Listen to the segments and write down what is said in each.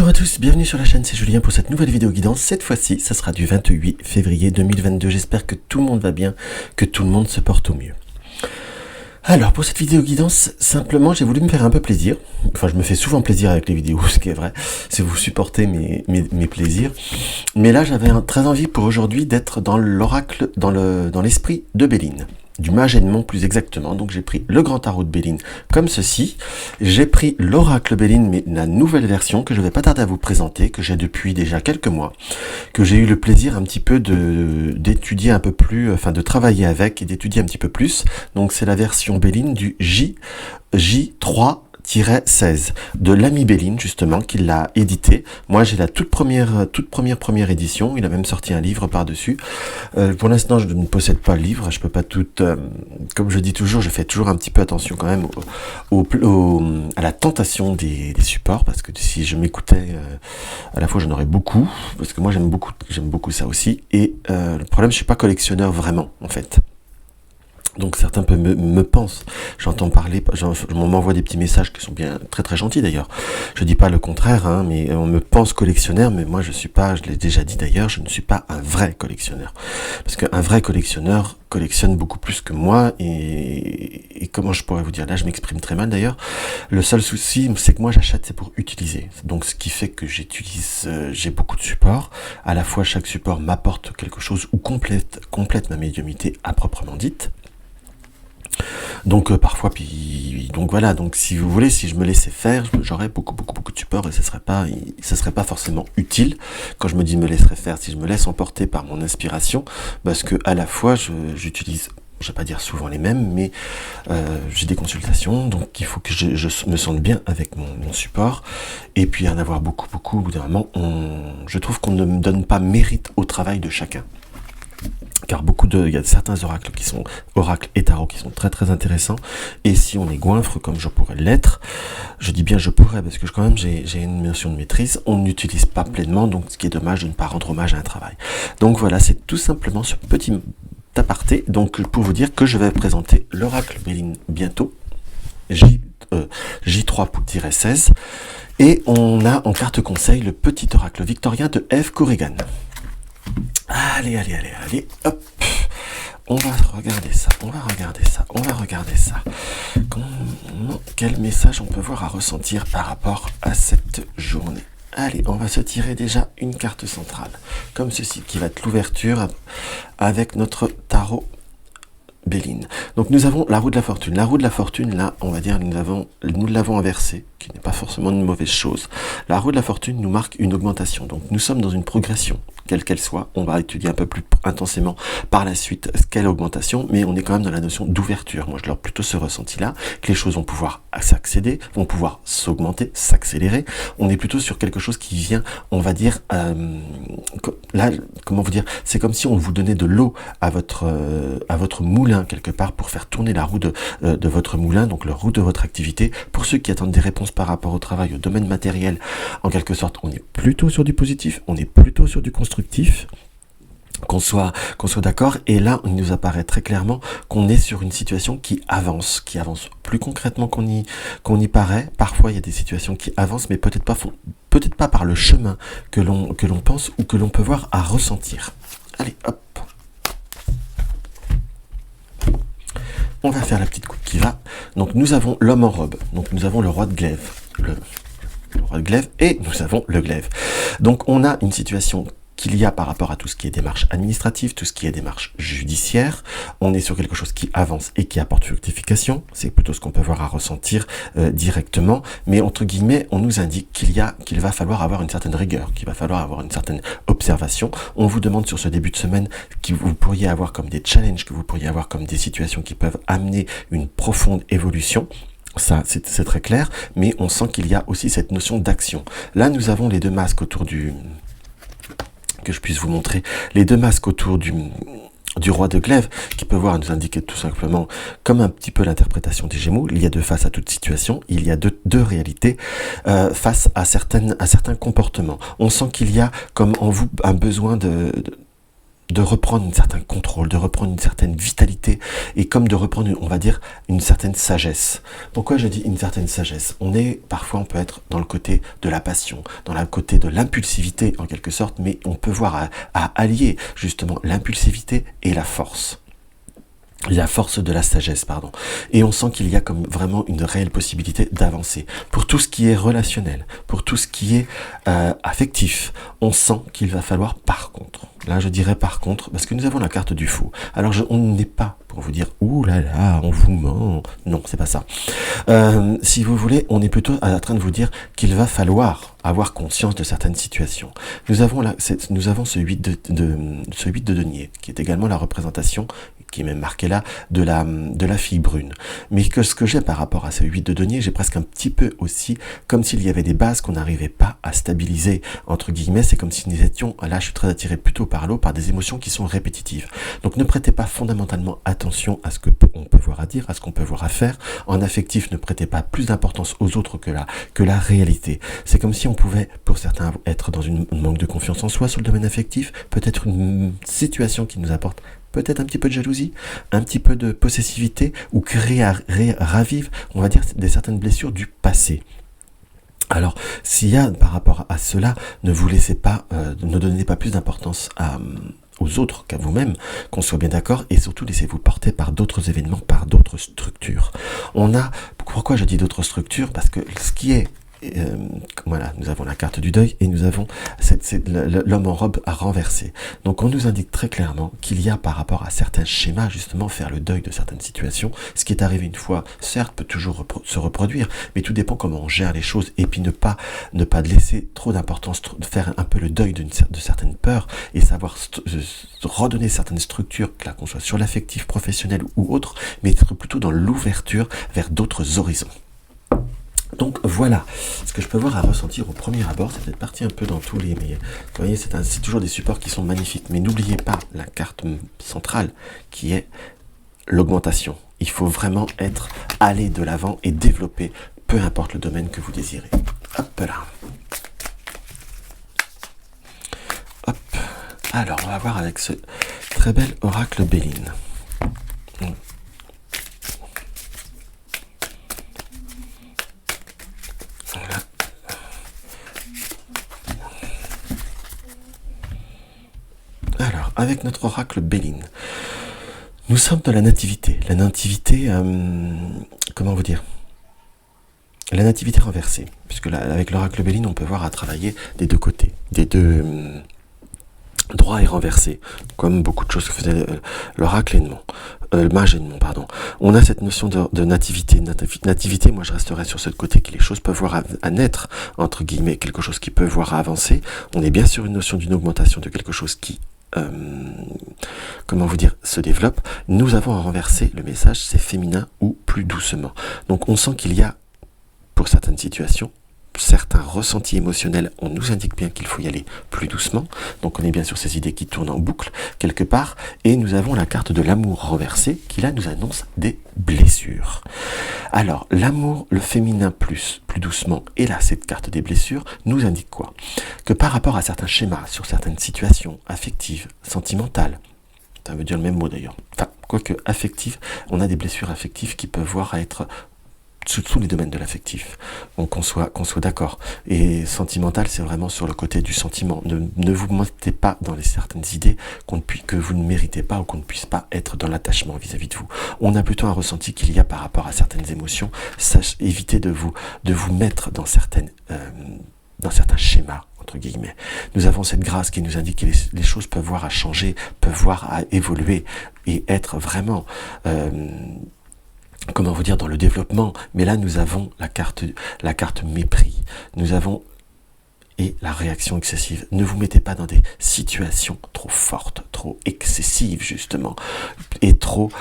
Bonjour à tous, bienvenue sur la chaîne, c'est Julien pour cette nouvelle vidéo guidance. Cette fois-ci, ça sera du 28 février 2022. J'espère que tout le monde va bien, que tout le monde se porte au mieux. Alors, pour cette vidéo guidance, simplement, j'ai voulu me faire un peu plaisir. Enfin, je me fais souvent plaisir avec les vidéos, ce qui est vrai, si vous supportez mes plaisirs. Mais là, j'avais très envie pour aujourd'hui d'être dans l'oracle, dans l'esprit de Béline. Du mage Edmond plus exactement. Donc j'ai pris le grand tarot de Béline comme ceci. J'ai pris l'oracle Béline, mais la nouvelle version que je vais pas tarder à vous présenter, que j'ai depuis déjà quelques mois, que j'ai eu le plaisir un petit peu d'étudier un peu plus, enfin de travailler avec et d'étudier un petit peu plus. Donc c'est la version Béline du J3-16 de l'ami Béline justement qui l'a édité. Moi j'ai la toute première édition. Il a même sorti un livre par-dessus. Pour l'instant je ne possède pas le livre. Je peux pas tout. Comme je dis toujours, je fais toujours un petit peu attention quand même à la tentation des supports, parce que si je m'écoutais à la fois j'en aurais beaucoup, parce que moi j'aime beaucoup ça aussi. Et le problème, je suis pas collectionneur vraiment en fait. Donc certains me pensent, j'entends parler, on m'envoie des petits messages qui sont bien très très gentils d'ailleurs. Je dis pas le contraire, hein, mais on me pense collectionneur, mais moi je suis pas, je l'ai déjà dit d'ailleurs, je ne suis pas un vrai collectionneur. Parce qu'un vrai collectionneur collectionne beaucoup plus que moi, et comment je pourrais vous dire, là je m'exprime très mal d'ailleurs. Le seul souci, c'est que moi j'achète, c'est pour utiliser. Donc ce qui fait que j'ai beaucoup de supports. À la fois chaque support m'apporte quelque chose ou complète ma médiumnité à proprement dite. Donc parfois, donc voilà, donc si vous voulez, si je me laissais faire, j'aurais beaucoup de supports et ce serait pas forcément utile. Quand je me dis me laisserais faire, si je me laisse emporter par mon inspiration, parce que à la fois j'utilise, je vais pas dire souvent les mêmes, mais j'ai des consultations, donc il faut que je me sente bien avec mon support, et puis en avoir beaucoup, au bout d'un moment, je trouve qu'on ne me donne pas mérite au travail de chacun. Car il y a certains oracles et tarots qui sont très très intéressants, et si on les goinfre comme je pourrais l'être, je dis bien je pourrais parce que quand même j'ai une notion de maîtrise, on n'utilise pas pleinement, donc ce qui est dommage de ne pas rendre hommage à un travail. Donc voilà, c'est tout simplement ce petit aparté, donc pour vous dire que je vais présenter l'oracle Béline bientôt, J3-16, et on a en carte conseil le petit oracle victorien de Eve Corrigan. Allez, hop, on va regarder ça. Quel message on peut voir à ressentir par rapport à cette journée? Allez, on va se tirer déjà une carte centrale, comme ceci, qui va être l'ouverture avec notre tarot Béline. Donc nous avons la roue de la fortune. La roue de la fortune, là, on va dire, nous l'avons inversée, qui n'est pas forcément une mauvaise chose. La roue de la fortune nous marque une augmentation. Donc nous sommes dans une progression, quelle qu'elle soit. On va étudier un peu plus intensément par la suite quelle augmentation, mais on est quand même dans la notion d'ouverture. Moi, je leur plutôt ce ressenti-là, que les choses vont pouvoir s'accéder, vont pouvoir s'augmenter, s'accélérer. On est plutôt sur quelque chose qui vient, on va dire, là, comment vous dire, c'est comme si on vous donnait de l'eau à votre moulin quelque part pour faire tourner la roue de votre moulin, donc la roue de votre activité. Pour ceux qui attendent des réponses par rapport au travail, au domaine matériel, en quelque sorte, on est plutôt sur du positif, on est plutôt sur du constructif. Qu'on soit d'accord, et là il nous apparaît très clairement qu'on est sur une situation qui avance plus concrètement qu'on y paraît. Parfois il y a des situations qui avancent, mais peut-être pas par le chemin que l'on pense ou que l'on peut voir à ressentir. Allez, hop, on va faire la petite coupe qui va. Donc nous avons l'homme en robe, donc nous avons le roi de glaive, le roi de glaive, et nous avons le glaive. Donc on a une situation qu'il y a par rapport à tout ce qui est démarche administrative, tout ce qui est démarche judiciaire. On est sur quelque chose qui avance et qui apporte fructification. C'est plutôt ce qu'on peut voir à ressentir directement. Mais entre guillemets, on nous indique qu'il va falloir avoir une certaine rigueur, qu'il va falloir avoir une certaine observation. On vous demande sur ce début de semaine que vous pourriez avoir comme des challenges, que vous pourriez avoir comme des situations qui peuvent amener une profonde évolution. Ça, c'est très clair, mais on sent qu'il y a aussi cette notion d'action. Là, nous avons les deux masques autour que je puisse vous montrer, les deux masques autour du roi de glaive, qui peut voir nous indiquer tout simplement comme un petit peu l'interprétation des Gémeaux. Il y a deux faces à toute situation, il y a deux réalités face à certains comportements. On sent qu'il y a comme en vous un besoin de de reprendre un certain contrôle, de reprendre une certaine vitalité et comme de reprendre, on va dire, une certaine sagesse. Pourquoi je dis une certaine sagesse? Parfois on peut être dans le côté de la passion, dans le côté de l'impulsivité en quelque sorte, mais on peut voir à allier justement l'impulsivité et la force. La force de la sagesse, pardon. Et on sent qu'il y a comme vraiment une réelle possibilité d'avancer. Pour tout ce qui est relationnel, pour tout ce qui est affectif, on sent qu'il va falloir par contre. Là, je dirais par contre, parce que nous avons la carte du fou. Alors, on n'est pas pour vous dire, ouh là là, on vous ment. Non, c'est pas ça. Si vous voulez, on est plutôt en train de vous dire qu'il va falloir avoir conscience de certaines situations. Nous avons ce 8 de denier, qui est également la représentation, qui est même marqué là, de la fille brune. Mais que ce que j'ai par rapport à ce 8 de denier, j'ai presque un petit peu aussi, comme s'il y avait des bases qu'on n'arrivait pas à stabiliser, entre guillemets, c'est comme si nous étions, là je suis très attiré plutôt par l'eau, par des émotions qui sont répétitives. Donc ne prêtez pas fondamentalement attention à ce que on peut voir à dire, à ce qu'on peut voir à faire. En affectif, ne prêtez pas plus d'importance aux autres que la réalité. C'est comme si on pouvait, pour certains, être dans une manque de confiance en soi sur le domaine affectif, peut-être une situation qui nous apporte peut-être un petit peu de jalousie, un petit peu de possessivité, ou ravive, on va dire, certaines blessures du passé. Alors, s'il y a par rapport à cela, ne vous laissez pas, ne donnez pas plus d'importance aux autres qu'à vous-même, qu'on soit bien d'accord, et surtout laissez-vous porter par d'autres événements, par d'autres structures. Pourquoi je dis d'autres structures? Parce que ce qui est voilà, nous avons la carte du deuil et nous avons l'homme en robe à renverser. Donc on nous indique très clairement qu'il y a par rapport à certains schémas, justement, faire le deuil de certaines situations. Ce qui est arrivé une fois, certes, peut toujours se reproduire, mais tout dépend comment on gère les choses et puis ne pas laisser trop d'importance, faire un peu le deuil de certaines peurs et savoir redonner certaines structures, là qu'on soit sur l'affectif, professionnel ou autre, mais être plutôt dans l'ouverture vers d'autres horizons. Donc voilà, ce que je peux voir à ressentir au premier abord, c'est peut-être parti un peu dans tous les... Mais vous voyez, c'est toujours des supports qui sont magnifiques. Mais n'oubliez pas la carte centrale qui est l'augmentation. Il faut vraiment aller de l'avant et développer, peu importe le domaine que vous désirez. Hop là. Hop. Alors, on va voir avec ce très bel oracle Béline. Alors, avec notre oracle Béline, nous sommes dans la nativité. La nativité, comment vous dire? La nativité renversée. Puisque là, avec l'oracle Béline, on peut voir à travailler des deux côtés, des deux droit et renversé, comme beaucoup de choses que faisait l'oracle Edmond, le mage Edmond, pardon. On a cette notion de nativité. Nativité, moi je resterai sur ce côté que les choses peuvent voir à naître, entre guillemets, quelque chose qui peut voir à avancer. On est bien sur une notion d'une augmentation de quelque chose qui comment vous dire, se développe. Nous avons à renverser, le message c'est féminin ou plus doucement. Donc on sent qu'il y a, pour certaines situations, certains ressentis émotionnels, on nous indique bien qu'il faut y aller plus doucement. Donc on est bien sur ces idées qui tournent en boucle quelque part. Et nous avons la carte de l'amour renversé qui là nous annonce des blessures. Alors l'amour, le féminin plus doucement, et là cette carte des blessures nous indique quoi? Que par rapport à certains schémas, sur certaines situations affectives, sentimentales, ça veut dire le même mot d'ailleurs, enfin quoique affectives, on a des blessures affectives qui peuvent voir à être sous tous les domaines de l'affectif, donc qu'on soit d'accord. Et sentimental, c'est vraiment sur le côté du sentiment. Ne vous mettez pas dans certaines idées que vous ne méritez pas ou qu'on ne puisse pas être dans l'attachement vis-à-vis de vous. On a plutôt un ressenti qu'il y a par rapport à certaines émotions. Évitez de vous mettre dans certains schémas, entre guillemets. Nous avons cette grâce qui nous indique que les choses peuvent voir à changer, peuvent voir à évoluer et être vraiment... comment vous dire, dans le développement, mais là nous avons la carte mépris, nous avons et la réaction excessive. Ne vous mettez pas dans des situations trop fortes, trop excessives justement, et trop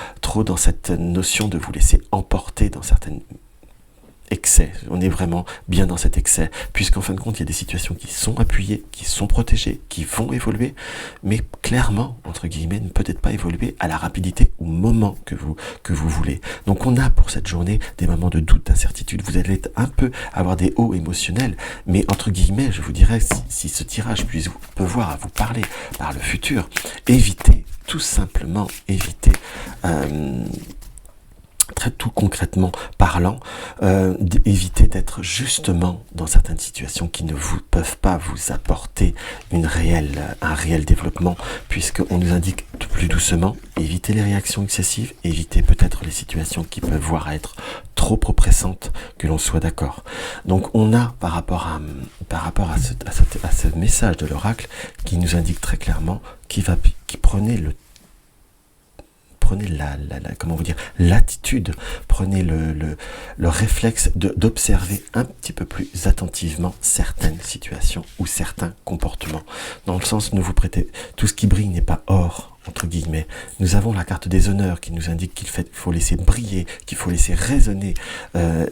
dans cette notion de vous laisser emporter dans certaines excès. On est vraiment bien dans cet excès, puisqu'en fin de compte, il y a des situations qui sont appuyées, qui sont protégées, qui vont évoluer, mais clairement, entre guillemets, ne peut-être pas évoluer à la rapidité au moment que vous voulez. Donc on a pour cette journée des moments de doute, d'incertitude. Vous allez un peu avoir des hauts émotionnels, mais entre guillemets, je vous dirais, si ce tirage peut voir à vous parler par le futur, évitez, tout simplement, évitez, très tout concrètement parlant, évitez d'être justement dans certaines situations qui ne peuvent pas vous apporter un réel développement, puisqu'on nous indique plus doucement, évitez les réactions excessives, évitez peut-être les situations qui peuvent voir à être trop oppressantes, que l'on soit d'accord. Donc on a par rapport à ce message de l'oracle qui nous indique très clairement qui prenez comment vous dire, l'attitude, prenez le réflexe d'observer un petit peu plus attentivement certaines situations ou certains comportements. Dans le sens, ne vous prêtez, tout ce qui brille n'est pas or, entre guillemets. Nous avons la carte des honneurs qui nous indique qu'il faut laisser briller, qu'il faut laisser résonner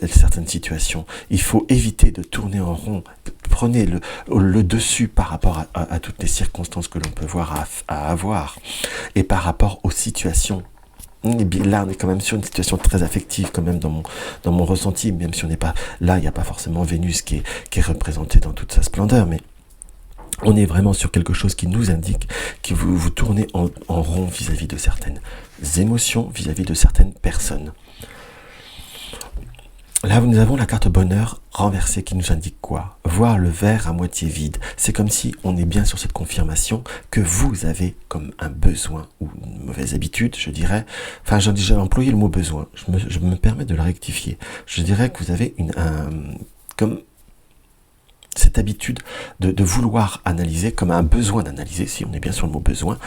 certaines situations. Il faut éviter de tourner en rond. Prenez le dessus par rapport à toutes les circonstances que l'on peut voir à avoir, et par rapport aux situations. Et bien, là, on est quand même sur une situation très affective, quand même, dans mon ressenti, même si on n'est pas là, il n'y a pas forcément Vénus qui est représentée dans toute sa splendeur, mais on est vraiment sur quelque chose qui nous indique que vous tournez en rond vis-à-vis de certaines émotions, vis-à-vis de certaines personnes. Là, nous avons la carte bonheur renversée qui nous indique quoi? Voir le verre à moitié vide. C'est comme si on est bien sur cette confirmation que vous avez comme un besoin ou une mauvaise habitude, je dirais. Enfin, j'ai employé le mot besoin. Je me permets de le rectifier. Je dirais que vous avez comme cette habitude de vouloir analyser, comme un besoin d'analyser, si on est bien sur le mot besoin,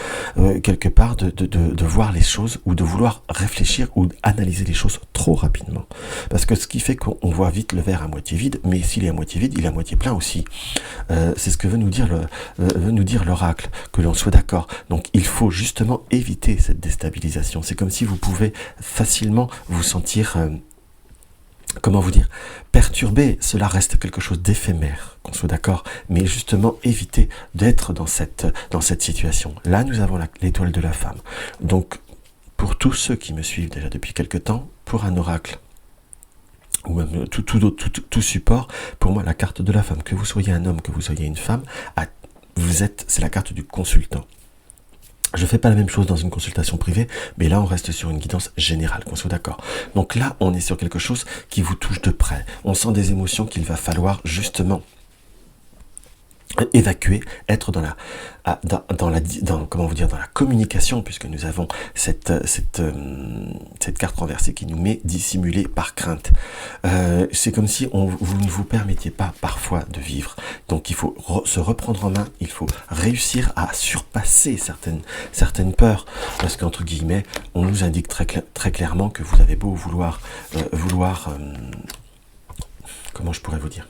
quelque part de voir les choses ou de vouloir réfléchir ou analyser les choses trop rapidement. Parce que ce qui fait qu'on voit vite le verre à moitié vide, mais s'il est à moitié vide, il est à moitié plein aussi. C'est ce que veut nous dire l'oracle, que l'on soit d'accord. Donc il faut justement éviter cette déstabilisation. C'est comme si vous pouvez facilement vous sentir... comment vous dire, perturbé, cela reste quelque chose d'éphémère, qu'on soit d'accord, mais justement éviter d'être dans cette situation. Là, nous avons l'étoile de la femme. Donc, pour tous ceux qui me suivent déjà depuis quelque temps, pour un oracle, ou même tout support, pour moi, la carte de la femme, que vous soyez un homme, que vous soyez une femme, c'est la carte du consultant. Je ne fais pas la même chose dans une consultation privée, mais là, on reste sur une guidance générale, qu'on soit d'accord. Donc là, on est sur quelque chose qui vous touche de près. On sent des émotions qu'il va falloir justement évacuer, être dans la communication, puisque nous avons cette carte renversée qui nous met dissimulé par crainte. C'est comme si vous ne vous permettiez pas parfois de vivre. Donc il faut se reprendre en main, il faut réussir à surpasser certaines peurs, parce qu'entre guillemets, on nous indique très clairement que vous avez beau vouloir comment je pourrais vous dire,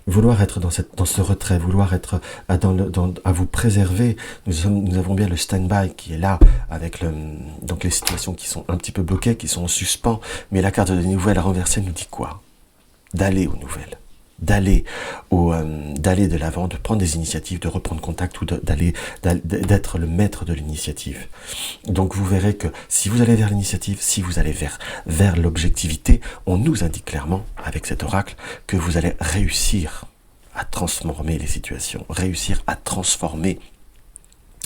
vouloir être dans ce retrait, vouloir être à vous préserver. Nous avons bien le stand-by qui est là, avec donc les situations qui sont un petit peu bloquées, qui sont en suspens, mais la carte des nouvelles renversée nous dit quoi? D'aller aux nouvelles, d'aller de l'avant, de prendre des initiatives, de reprendre contact, ou d'être le maître de l'initiative. Donc vous verrez que si vous allez vers l'initiative, si vous allez vers l'objectivité, on nous indique clairement avec cet oracle que vous allez réussir à transformer les situations, réussir à transformer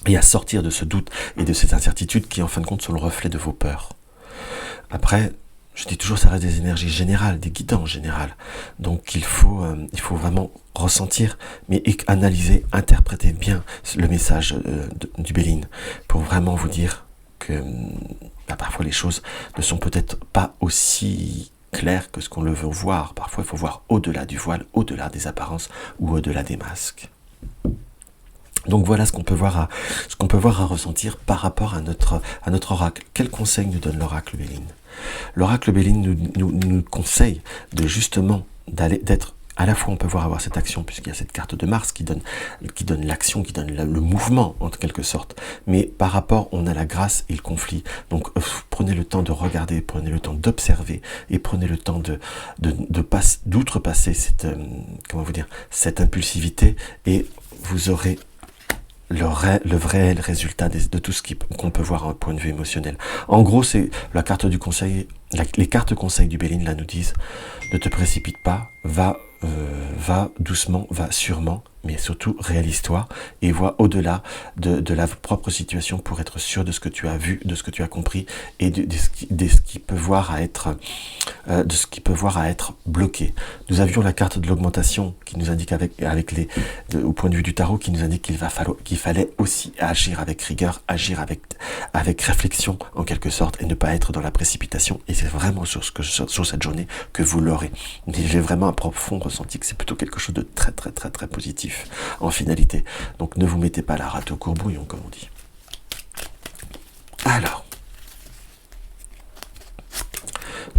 et à sortir de ce doute et de cette incertitude qui en fin de compte sont le reflet de vos peurs. Après, je dis toujours, ça reste des énergies générales, des guidances générales. Donc il faut vraiment ressentir, mais analyser, interpréter bien le message du Béline, pour vraiment vous dire que parfois les choses ne sont peut-être pas aussi claires que ce qu'on le veut voir. Parfois il faut voir au-delà du voile, au-delà des apparences ou au-delà des masques. Donc voilà ce qu'on peut voir à ressentir par rapport à notre oracle. Quel conseil nous donne l'oracle Béline? L'oracle Béline nous conseille de justement d'être à la fois on peut voir avoir cette action, puisqu'il y a cette carte de Mars qui donne l'action, qui donne le mouvement en quelque sorte, mais par rapport on a la grâce et le conflit. Donc prenez le temps de regarder, prenez le temps d'observer, et prenez le temps d'outrepasser cette, comment vous dire, cette impulsivité, et vous aurez le vrai résultat de tout ce qu'on peut voir à un point de vue émotionnel. En gros, c'est la carte du conseil, les cartes conseils du Béline là nous disent: ne te précipite pas, va doucement, va sûrement, mais surtout réalise-toi et vois au-delà de la propre situation pour être sûr de ce que tu as vu, de ce que tu as compris, et de ce qui peut voir à être bloqué. Nous avions la carte de l'augmentation qui nous indique au point de vue du tarot, qui nous indique qu'il fallait aussi agir avec rigueur, agir avec réflexion en quelque sorte, et ne pas être dans la précipitation. Et c'est vraiment sur cette journée que vous l'aurez. Mais j'ai vraiment un profond ressenti que c'est plutôt quelque chose de très très très très positif en finalité. Donc ne vous mettez pas la rate au courbouillon, comme on dit. Alors,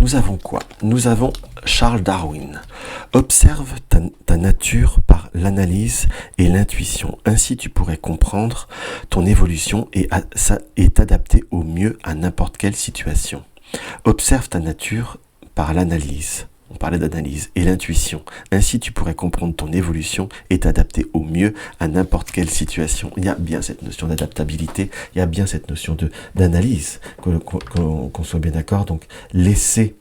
nous avons quoi? Nous avons Charles Darwin. Observe ta nature par l'analyse et l'intuition. Ainsi, tu pourrais comprendre ton évolution et t'adapter au mieux à n'importe quelle situation. Observe ta nature par l'analyse. On parlait d'analyse et l'intuition. Ainsi, tu pourrais comprendre ton évolution et t'adapter au mieux à n'importe quelle situation. Il y a bien cette notion d'adaptabilité, il y a bien cette notion d'analyse, qu'on soit bien d'accord. Donc, laisser,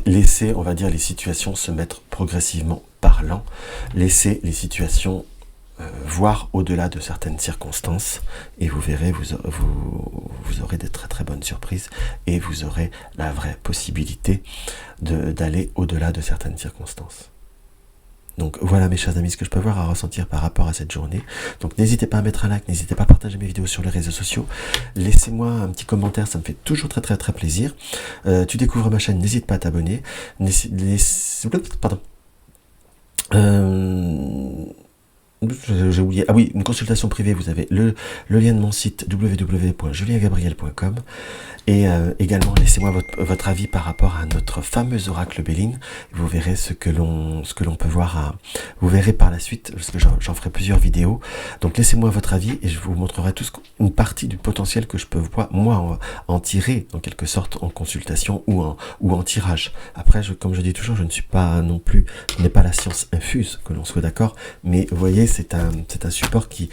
laisser, on va dire, les situations se mettre progressivement parlant, laisser les situations voir au-delà de certaines circonstances, et vous verrez, vous aurez de très très bonnes surprises, et vous aurez la vraie possibilité d'aller au-delà de certaines circonstances. Donc voilà mes chers amis, ce que je peux voir à ressentir par rapport à cette journée. Donc n'hésitez pas à mettre un like, n'hésitez pas à partager mes vidéos sur les réseaux sociaux. Laissez-moi un petit commentaire, ça me fait toujours très très très plaisir. Tu découvres ma chaîne, n'hésite pas à t'abonner. Pardon. J'ai oublié. Ah oui, une consultation privée, vous avez le lien de mon site www.juliengabriel.com, et également laissez-moi votre avis par rapport à notre fameux oracle Béline. Vous verrez ce que l'on peut voir vous verrez par la suite, parce que j'en ferai plusieurs vidéos. Donc laissez-moi votre avis et je vous montrerai une partie du potentiel que je peux moi en tirer en quelque sorte en consultation ou en tirage. Après, comme je dis toujours, je ne suis pas non plus, je n'ai pas la science infuse, que l'on soit d'accord, mais vous voyez, c'est un support qui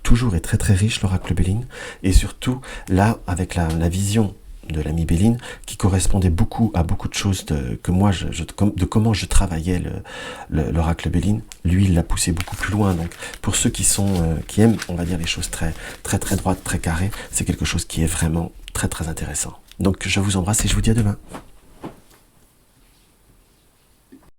toujours est très très riche, l'oracle Béline, et surtout là avec la vision de l'ami Béline qui correspondait à beaucoup de choses que moi de comment je travaillais l'oracle Béline. Lui, il l'a poussé beaucoup plus loin. Donc pour ceux qui aiment, on va dire, les choses très très très droites, très carrées, c'est quelque chose qui est vraiment très très intéressant. Donc je vous embrasse et je vous dis à demain.